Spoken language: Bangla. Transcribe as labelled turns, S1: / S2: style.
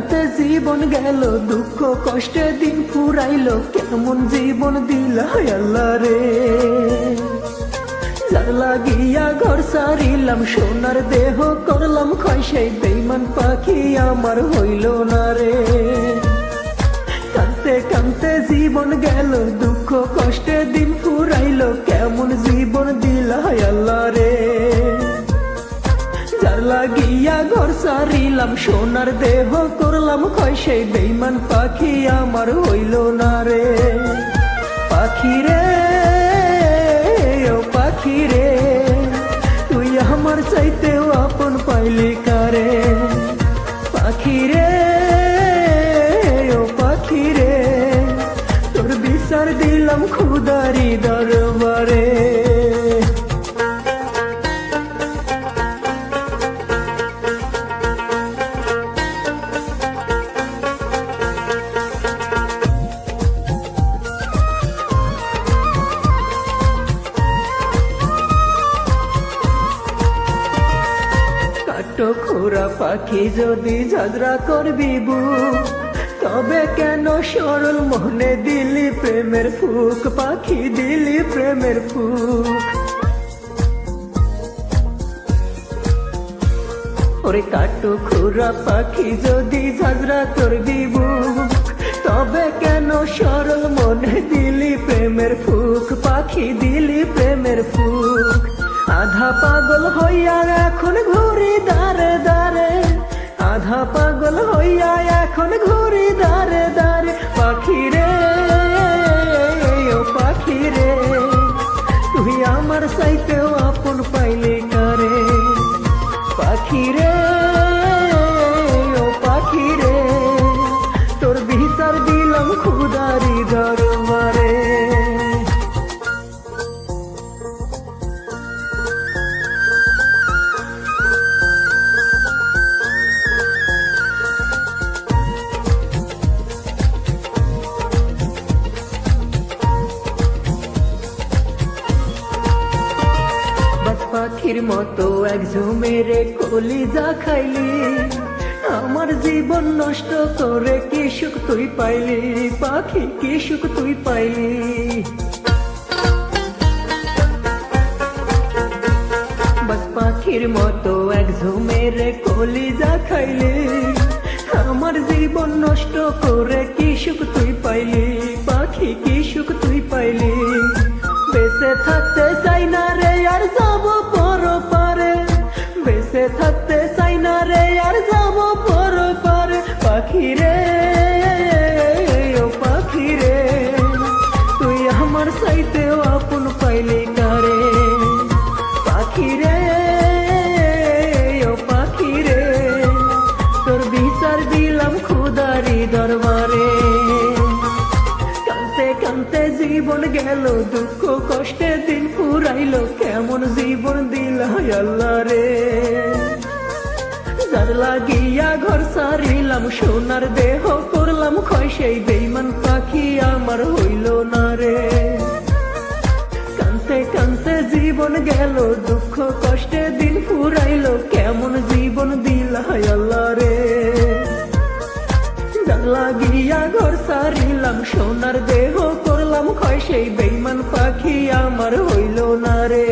S1: কানতে জীবন গেল, দুঃখ কষ্টে দিন ফুরাইলো, কেমন জীবন দিলা আল্লাহ রে। যার লাগিয়া ঘর সারিলাম, সোনার দেহ করলাম ক্ষয়, সেই বেঈমান পাখি আমার হইল না রে। কানতে কানতে জীবন গেল, দুঃখ কষ্টে দিন ফুরাইলো, কেমন জীবন দিলা আল্লাহ রে। যার লাগিয়া ঘর সারিলাম, সোনার দেহ করলাম ক্ষয়, সেই বেঈমান পাখি আমার হইল না রে। পাখি রে ও পাখি রে, তুই আমার চাইতেও আপন পাইলি কারে। পাখি রে ও পাখি রে, তোর বিচার দিলাম খুদারি দরবারে। খোরা পাখি যদি ঝগড়া করবি বুক, তবে কেন সরল মনে দিলি প্রেমের ফুক, পাখি দিলি প্রেমের ফুক। ওরে কাটো খোরা পাখি যদি ঝগড়া করবি বুক, তবে কেন সরল মনে দিলি প্রেমের ফুক, পাখি দিলি প্রেমের ফুক। আধা পাগল হইয়া এখন ঘুরি দারে দারে, আধা পাগল হইয়া এখন ঘুরি দারে দারে। পাখি রে ও পাখি রে, তুই আমার চাইতেও আপন পাইলি কারে। পাখি রে ও পাখি রে, তোর বিচার দিলাম খুদারি দরবারে। পাখির মতো এক ঝুমেরে কলিজা খাইলি, আমার জীবন নষ্ট করে কি সুখ তুই পাইলি, পাখি কি সুখ তুই পাইলি। বাস পাখির মতো এক ঝুমেরে কলিজা খাইলি, আমার জীবন নষ্ট করে কি সুখ তুই পাইলি, পাখি কি সুখ তুই পাইলি। বেঁচে থাকতে চাই না রে আর যাব পর পারে, বেঁচে থাকতে চাই না রে আর যাব পর পারে। পাখি রে ও পাখি রে, তুই আমার চাইতেও আপন পাইলি কারে। পাখি রে ও পাখি রে, তোর বিচার দিলাম খুদারি দরবারে। কানতে কানতে জীবন গেল, দুঃখ কষ্টে দিন ফুরাইলো, কেমন জীবন দিলা আল্লাহ রে। যার লাগিয়া ঘর সারিলাম, সোনার দেহ করলাম ক্ষয়, সেই বেঈমান পাখি আমার হইল না রে। কানতে কানতে জীবন গেল, দুঃখ কষ্টে দিন ফুরাইলো, কেমন জীবন দিলা আল্লাহ রে। যার লাগিয়া ঘর সারিলাম, সোনার দেহ করলাম ক্ষয়, সেই বেঈমান পাখি আমার হইল না রে।